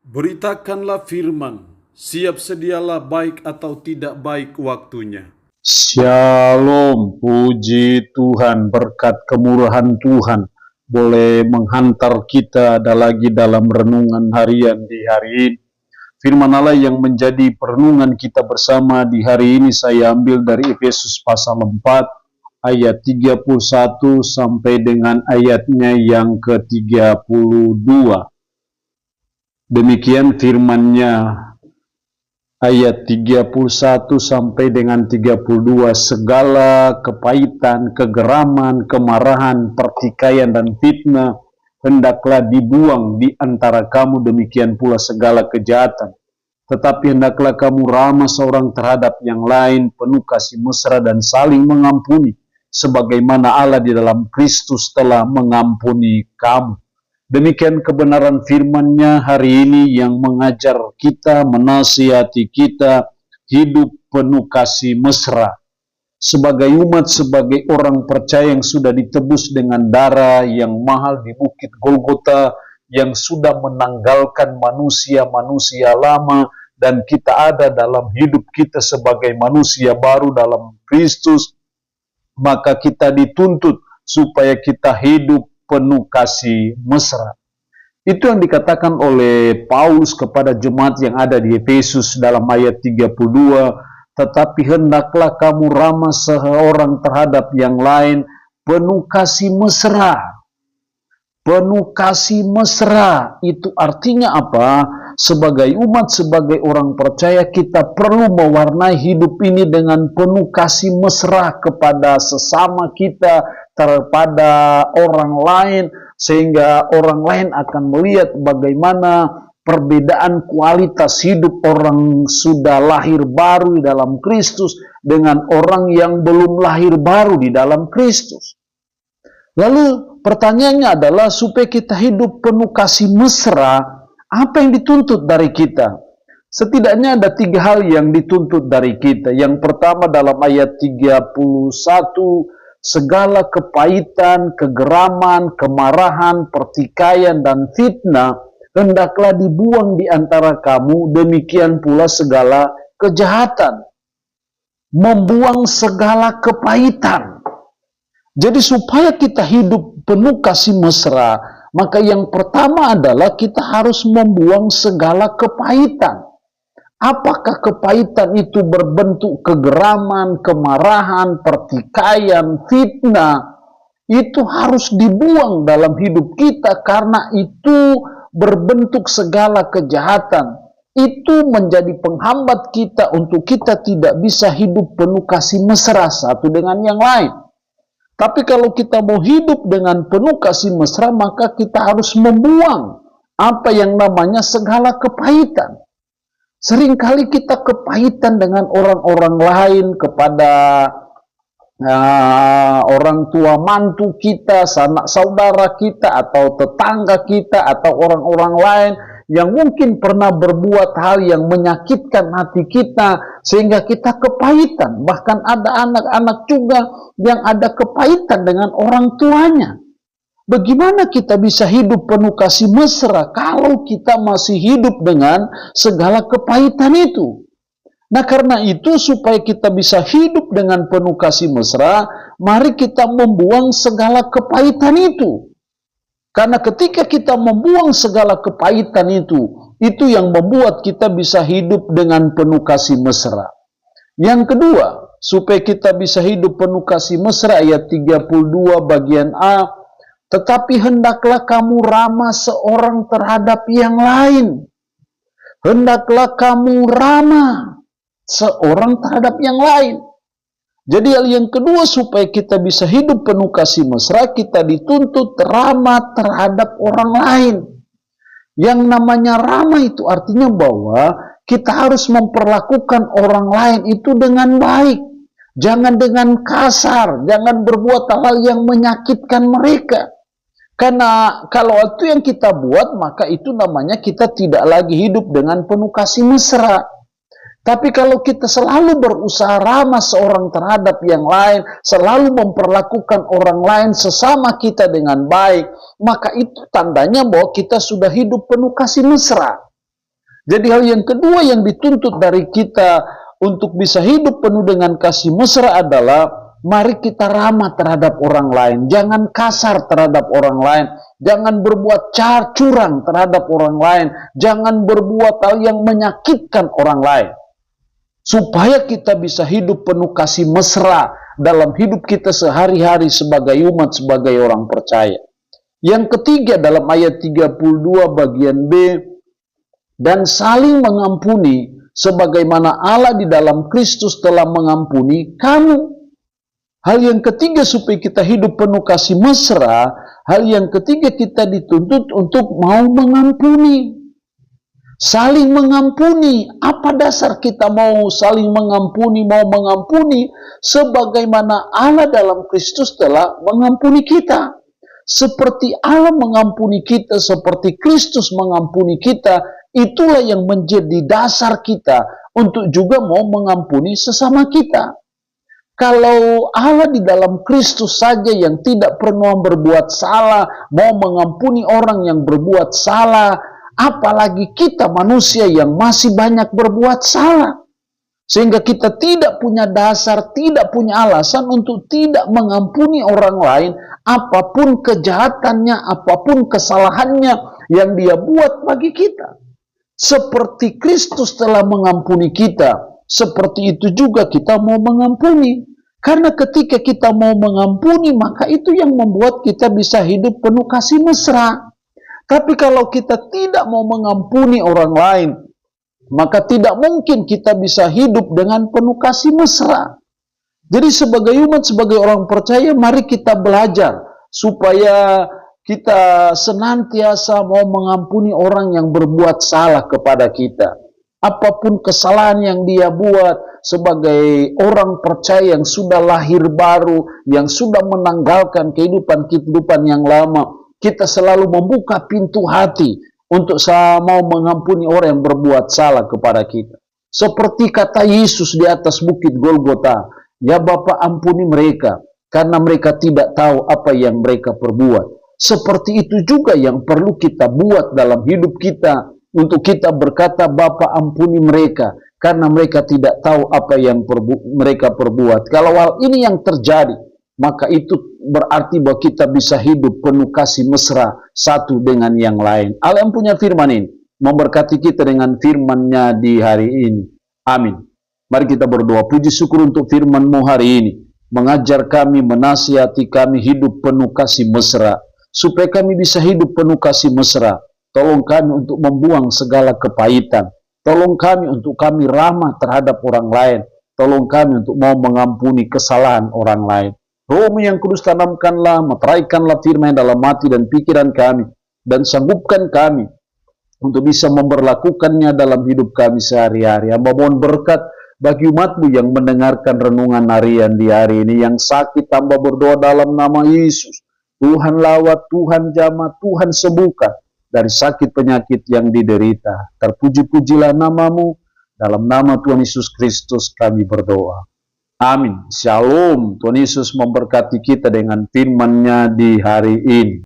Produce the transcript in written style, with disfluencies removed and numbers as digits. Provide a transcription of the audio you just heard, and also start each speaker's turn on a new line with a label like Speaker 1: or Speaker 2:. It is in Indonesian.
Speaker 1: Beritakanlah firman, siap sedialah baik atau tidak baik waktunya.
Speaker 2: Shalom, puji Tuhan, berkat kemurahan Tuhan boleh menghantar kita ada lagi dalam renungan harian di hari ini. Firman Allah yang menjadi perenungan kita bersama di hari ini saya ambil dari Efesus pasal 4 ayat 31 sampai dengan ayatnya yang ke-32. Demikian firman-Nya ayat 31 sampai dengan 32, segala kepahitan, kegeraman, kemarahan, pertikaian dan fitnah hendaklah dibuang di antara kamu, demikian pula segala kejahatan. Tetapi hendaklah kamu ramah seorang terhadap yang lain, penuh kasih mesra dan saling mengampuni, sebagaimana Allah di dalam Kristus telah mengampuni kamu. Demikian kebenaran firman-Nya hari ini yang mengajar kita, menasihati kita hidup penuh kasih mesra. Sebagai umat, sebagai orang percaya yang sudah ditebus dengan darah yang mahal di Bukit Golgota, yang sudah menanggalkan manusia-manusia lama, dan kita ada dalam hidup kita sebagai manusia baru dalam Kristus, maka kita dituntut supaya kita hidup penuh kasih mesra. Itu yang dikatakan oleh Paulus kepada jemaat yang ada di Efesus dalam ayat 32, tetapi hendaklah kamu ramah seorang terhadap yang lain, penuh kasih mesra. Penuh kasih mesra, itu artinya apa? Sebagai umat, sebagai orang percaya, kita perlu mewarnai hidup ini dengan penuh kasih mesra kepada sesama kita, kepada orang lain, sehingga orang lain akan melihat bagaimana perbedaan kualitas hidup orang sudah lahir baru di dalam Kristus dengan orang yang belum lahir baru di dalam Kristus. Lalu pertanyaannya adalah, supaya kita hidup penuh kasih mesra, apa yang dituntut dari kita? Setidaknya ada 3 hal yang dituntut dari kita. Yang pertama dalam ayat 31, segala kepahitan, kegeraman, kemarahan, pertikaian, dan fitnah hendaklah dibuang di antara kamu, demikian pula segala kejahatan. Membuang segala kepahitan. Jadi supaya kita hidup penuh kasih mesra, maka yang pertama adalah kita harus membuang segala kepahitan. Apakah kepahitan itu berbentuk kegeraman, kemarahan, pertikaian, fitnah? Itu harus dibuang dalam hidup kita karena itu berbentuk segala kejahatan. Itu menjadi penghambat kita untuk kita tidak bisa hidup penuh kasih mesra satu dengan yang lain. Tapi kalau kita mau hidup dengan penuh kasih mesra, maka kita harus membuang apa yang namanya segala kepahitan. Seringkali kita kepahitan dengan orang-orang lain, kepada orang tua mantu kita, sanak saudara kita, atau tetangga kita, atau orang-orang lain yang mungkin pernah berbuat hal yang menyakitkan hati kita, sehingga kita kepahitan. Bahkan ada anak-anak juga yang ada kepahitan dengan orang tuanya. Bagaimana kita bisa hidup penuh kasih mesra kalau kita masih hidup dengan segala kepahitan itu? Nah, karena itu supaya kita bisa hidup dengan penuh kasih mesra, mari kita membuang segala kepahitan itu. Karena ketika kita membuang segala kepahitan itu yang membuat kita bisa hidup dengan penuh kasih mesra. Yang kedua, supaya kita bisa hidup penuh kasih mesra, ayat 32 bagian A, tetapi hendaklah kamu ramah seorang terhadap yang lain. Hendaklah kamu ramah seorang terhadap yang lain. Jadi hal yang kedua, supaya kita bisa hidup penuh kasih mesra, kita dituntut ramah terhadap orang lain. Yang namanya ramah itu artinya bahwa kita harus memperlakukan orang lain itu dengan baik. Jangan dengan kasar, jangan berbuat hal yang menyakitkan mereka. Karena kalau itu yang kita buat, maka itu namanya kita tidak lagi hidup dengan penuh kasih mesra. Tapi kalau kita selalu berusaha ramah seorang terhadap yang lain, selalu memperlakukan orang lain sesama kita dengan baik, maka itu tandanya bahwa kita sudah hidup penuh kasih mesra. Jadi hal yang kedua yang dituntut dari kita untuk bisa hidup penuh dengan kasih mesra adalah mari kita ramah terhadap orang lain. Jangan kasar terhadap orang lain. Jangan berbuat curang terhadap orang lain. Jangan berbuat hal yang menyakitkan orang lain. Supaya kita bisa hidup penuh kasih mesra dalam hidup kita sehari-hari sebagai umat, sebagai orang percaya. Yang ketiga dalam ayat 32 bagian B, dan saling mengampuni sebagaimana Allah di dalam Kristus telah mengampuni kamu. Hal yang ketiga supaya kita hidup penuh kasih mesra, hal yang ketiga kita dituntut untuk mau mengampuni. Saling mengampuni. Apa dasar kita mau saling mengampuni, mau mengampuni? Sebagaimana Allah dalam Kristus telah mengampuni kita. Seperti Allah mengampuni kita, seperti Kristus mengampuni kita, itulah yang menjadi dasar kita untuk juga mau mengampuni sesama kita. Kalau Allah di dalam Kristus saja yang tidak pernah berbuat salah, mau mengampuni orang yang berbuat salah, apalagi kita manusia yang masih banyak berbuat salah. Sehingga kita tidak punya dasar, tidak punya alasan untuk tidak mengampuni orang lain, apapun kejahatannya, apapun kesalahannya yang dia buat bagi kita. Seperti Kristus telah mengampuni kita, seperti itu juga kita mau mengampuni. Karena ketika kita mau mengampuni, maka itu yang membuat kita bisa hidup penuh kasih mesra. Tapi kalau kita tidak mau mengampuni orang lain, maka tidak mungkin kita bisa hidup dengan penuh kasih mesra. Jadi sebagai umat, sebagai orang percaya, mari kita belajar supaya kita senantiasa mau mengampuni orang yang berbuat salah kepada kita. Apapun kesalahan yang dia buat, sebagai orang percaya yang sudah lahir baru, yang sudah menanggalkan kehidupan yang lama, kita selalu membuka pintu hati untuk mau mengampuni orang yang berbuat salah kepada kita. Seperti kata Yesus di atas bukit Golgota, ya Bapa ampuni mereka, karena mereka tidak tahu apa yang mereka perbuat. Seperti itu juga yang perlu kita buat dalam hidup kita, untuk kita berkata, Bapa ampuni mereka, karena mereka tidak tahu apa yang mereka perbuat. Kalau hal ini yang terjadi, maka itu berarti bahwa kita bisa hidup penuh kasih mesra satu dengan yang lain. Allah yang punya firman ini memberkati kita dengan firman-Nya di hari ini. Amin. Mari kita berdoa. Puji syukur untuk firman-Mu hari ini. Mengajar kami, menasihati kami hidup penuh kasih mesra. Supaya kami bisa hidup penuh kasih mesra. Tolong kami untuk membuang segala kepahitan. Tolong kami untuk kami ramah terhadap orang lain. Tolong kami untuk mau mengampuni kesalahan orang lain. Roh-Mu yang kudus, tanamkanlah, meteraikanlah firman dalam hati dan pikiran kami, dan sanggupkan kami untuk bisa memberlakukannya dalam hidup kami sehari-hari. Hamba mohon berkat bagi umat-Mu yang mendengarkan renungan harian di hari ini. Yang sakit, hamba berdoa dalam nama Yesus. Tuhan lawat, Tuhan jamah, Tuhan sembuhkan dari sakit penyakit yang diderita. Terpuji-pujilah nama-Mu. Dalam nama Tuhan Yesus Kristus kami berdoa. Amin. Shalom. Tuhan Yesus memberkati kita dengan firman-Nya di hari ini.